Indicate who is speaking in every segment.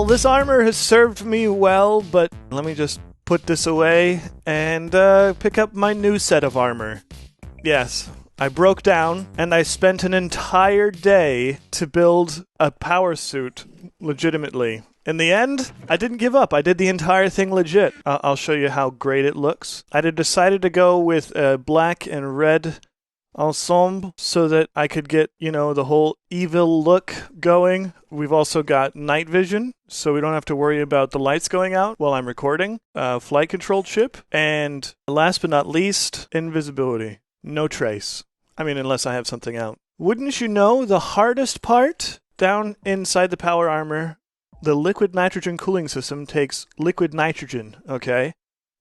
Speaker 1: Well, this armor has served me well, but let me just put this away and pick up my new set of armor. Yes, I broke down and I spent an entire day to build a power suit legitimately. In the end, I didn't give up. I did the entire thing legit. I'll show you how great it looks. I decided to go with a black and red ensemble so that I could get, the whole evil look going. We've also got night vision, so we don't have to worry about the lights going out while I'm recording. Flight control chip. And last but not least, invisibility. No trace. I mean, unless I have something out. Wouldn't you know, the hardest part down inside the power armor, the liquid nitrogen cooling system takes liquid nitrogen, okay?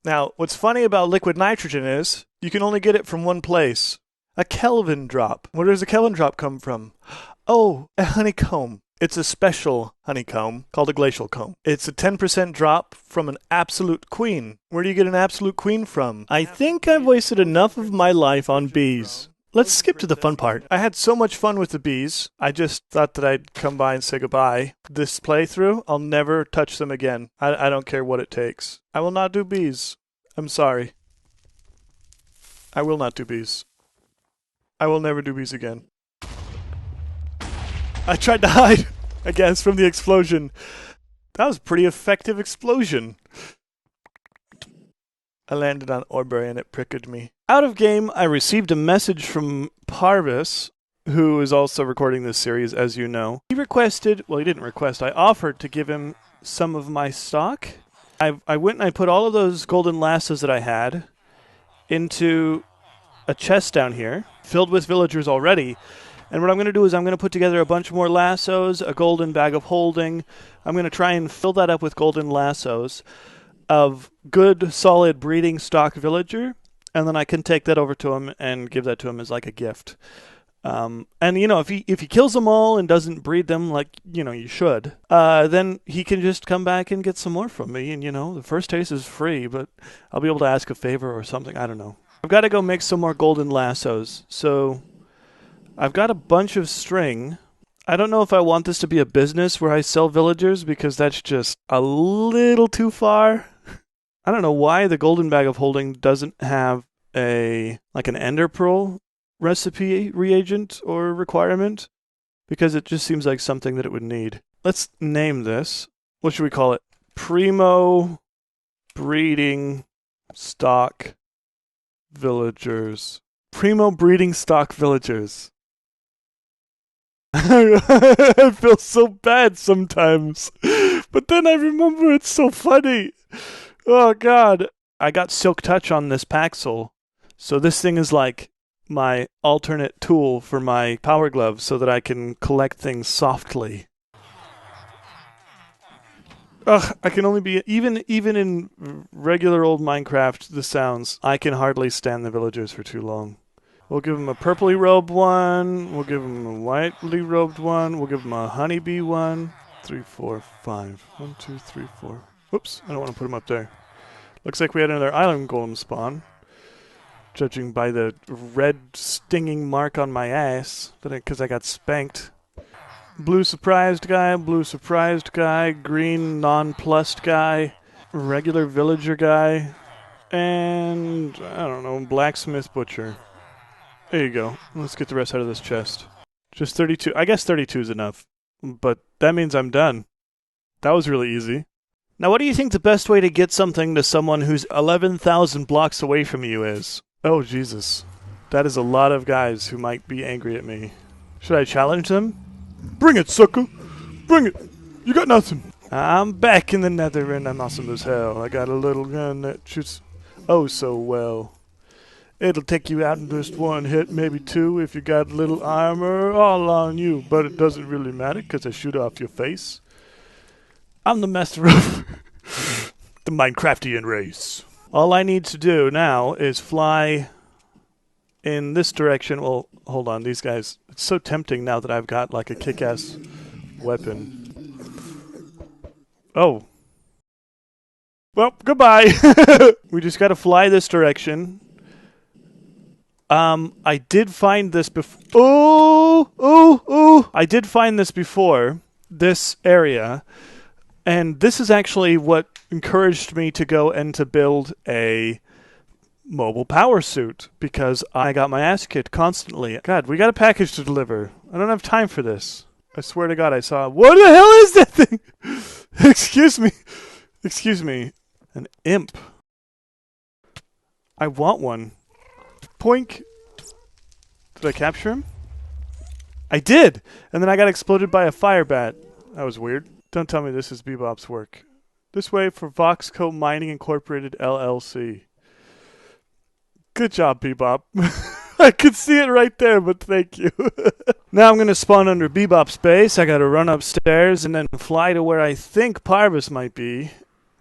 Speaker 1: Now, what's funny about liquid nitrogen is you can only get it from one place. A Kelvin drop. Where does a Kelvin drop come from? Oh, a honeycomb. It's a special honeycomb called a glacial comb. It's a 10% drop from an absolute queen. Where do you get an absolute queen from? I think I've wasted enough of my life on bees. Let's skip to the fun part. I had so much fun with the bees, I just thought that I'd come by and say goodbye. This playthrough, I'll never touch them again. I don't care what it takes. I will not do bees. I'm sorry. I will not do bees. I will never do bees again. I tried to hide, I guess, from the explosion. That was a pretty effective explosion. I landed on Orbury and it pricked me. Out of game, I received a message from Parv, who is also recording this series, as you know. He requested, well, he didn't request, I offered to give him some of my stock. I went and I put all of those golden lassos that I had into a chest down here, filled with villagers already. And what I'm going to do is I'm going to put together a bunch more lassos, a golden bag of holding. I'm going to try and fill that up with golden lassos of good, solid breeding stock villager. And then I can take that over to him and give that to him as like a gift. And if he kills them all and doesn't breed them like, you should, then he can just come back and get some more from me. And, the first taste is free, but I'll be able to ask a favor or something. I don't know. I've got to go make some more golden lassos. So I've got a bunch of string. I don't know if I want this to be a business where I sell villagers because that's just a little too far. I don't know why the golden bag of holding doesn't have an ender pearl recipe reagent or requirement, because it just seems like something that it would need. Let's name this. What should we call it? Primo breeding stock villagers. Primo breeding stock villagers. I feel so bad sometimes, but then I remember it's so funny. Oh god, I got Silk Touch on this Paxel, so this thing is like my alternate tool for my power glove so that I can collect things softly. Ugh, I can only be, even in regular old Minecraft, the sounds, I can hardly stand the villagers for too long. We'll give them a purpley robed one, we'll give them a whitely robed one, we'll give them a honeybee one. 3, 4, 5. 1, 2, 3, 4. Whoops, I don't want to put them up there. Looks like we had another island golem spawn. Judging by the red stinging mark on my ass, because I got spanked. Blue surprised guy, green nonplussed guy, regular villager guy, and, I don't know, blacksmith butcher. There you go. Let's get the rest out of this chest. Just 32. I guess 32 is enough. But that means I'm done. That was really easy. Now, what do you think the best way to get something to someone who's 11,000 blocks away from you is? Oh, Jesus. That is a lot of guys who might be angry at me. Should I challenge them? Bring it, sucker! Bring it! You got nothing! I'm back in the nether and I'm awesome as hell. I got a little gun that shoots oh so well. It'll take you out in just one hit, maybe two, if you got a little armor all on you. But it doesn't really matter, because I shoot off your face. I'm the master of the Minecraftian race. All I need to do now is fly in this direction. Well, hold on, these guys. It's so tempting now that I've got like a kick-ass weapon. Oh. Well, goodbye. We just gotta fly this direction. I did find this before. I did find this before. This area. And this is actually what encouraged me to go and to build a mobile power suit, because I got my ass kicked constantly. God, we got a package to deliver. I don't have time for this. I swear to God, I saw... What the hell is that thing? Excuse me. Excuse me. An imp. I want one. Poink. Did I capture him? I did! And then I got exploded by a fire bat. That was weird. Don't tell me this is Bebop's work. This way for Voxco Mining Incorporated LLC. Good job, Bebop. I could see it right there, but thank you. Now I'm going to spawn under Bebop's base. I got to run upstairs and then fly to where I think Parvis might be.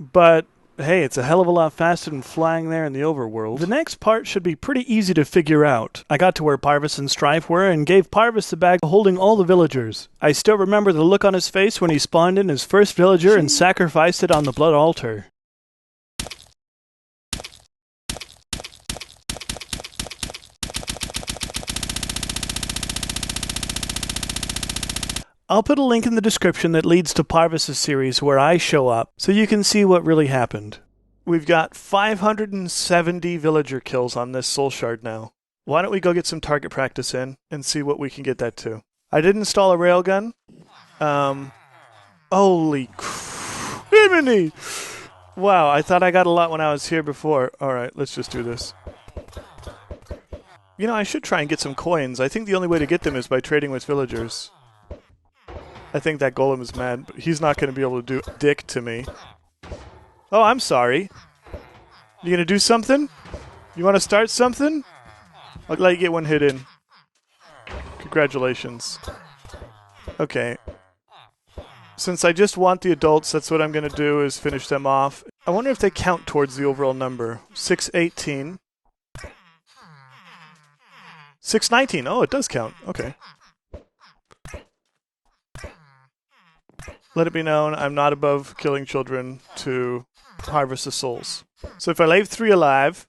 Speaker 1: But hey, it's a hell of a lot faster than flying there in the overworld. The next part should be pretty easy to figure out. I got to where Parvis and Strife were and gave Parvis the bag holding all the villagers. I still remember the look on his face when he spawned in his first villager and sacrificed it on the blood altar. I'll put a link in the description that leads to Parvis' series where I show up, so you can see what really happened. We've got 570 villager kills on this soul shard now. Why don't we go get some target practice in and see what we can get that to. I did install a railgun. Holy criminy! Wow, I thought I got a lot when I was here before. Alright, let's just do this. You know, I should try and get some coins. I think the only way to get them is by trading with villagers. I think that golem is mad, but he's not going to be able to do dick to me. Oh, I'm sorry. You going to do something? You want to start something? I'll let you get one hit in. Congratulations. Okay. Since I just want the adults, that's what I'm going to do, is finish them off. I wonder if they count towards the overall number. 618. 619. Oh, it does count. Okay. Let it be known, I'm not above killing children to harvest the souls. So if I leave 3 alive,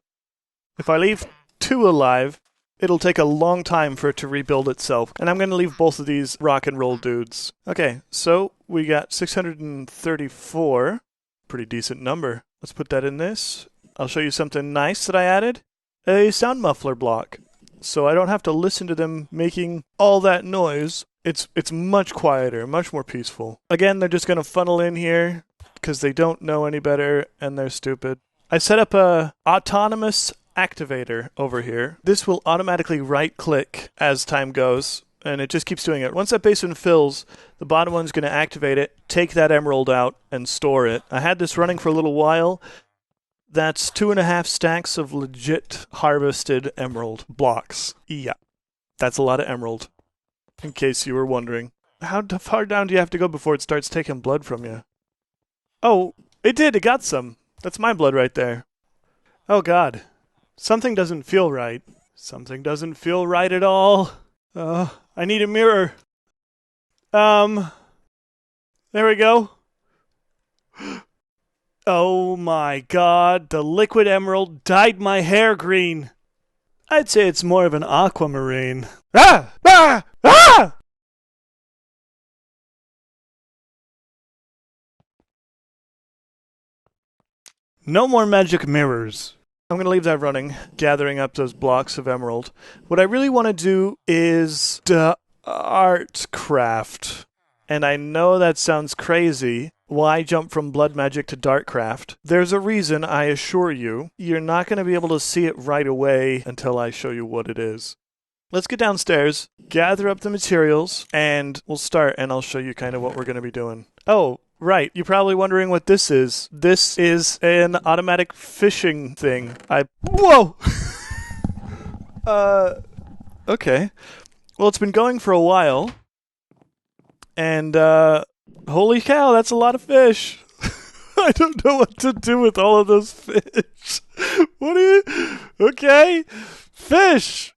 Speaker 1: if I leave 2 alive, it'll take a long time for it to rebuild itself. And I'm going to leave both of these rock and roll dudes. Okay, so we got 634. Pretty decent number. Let's put that in this. I'll show you something nice that I added. A sound muffler block. So I don't have to listen to them making all that noise. It's much quieter, much more peaceful. Again, they're just going to funnel in here because they don't know any better and they're stupid. I set up a autonomous activator over here. This will automatically right-click as time goes, and it just keeps doing it. Once that basement fills, the bottom one's going to activate it, take that emerald out, and store it. I had this running for a little while. That's 2.5 stacks of legit harvested emerald blocks. Yeah, that's a lot of emerald. In case you were wondering. How far down do you have to go before it starts taking blood from you? Oh, it did. It got some. That's my blood right there. Oh, God. Something doesn't feel right. Something doesn't feel right at all. I need a mirror. There we go. Oh, my God. The liquid emerald dyed my hair green. I'd say it's more of an aquamarine. Ah! Ah! Ah! No more magic mirrors. I'm going to leave that running, gathering up those blocks of emerald. What I really want to do is art craft. And I know that sounds crazy. Why jump from blood magic to darkcraft? There's a reason, I assure you. You're not going to be able to see it right away until I show you what it is. Let's get downstairs, gather up the materials, and we'll start, and I'll show you kind of what we're going to be doing. Oh, right. You're probably wondering what this is. This is an automatic fishing thing. Whoa! Okay. Well, it's been going for a while, and, holy cow, that's a lot of fish. I don't know what to do with all of those fish. What are you... Okay. Fish!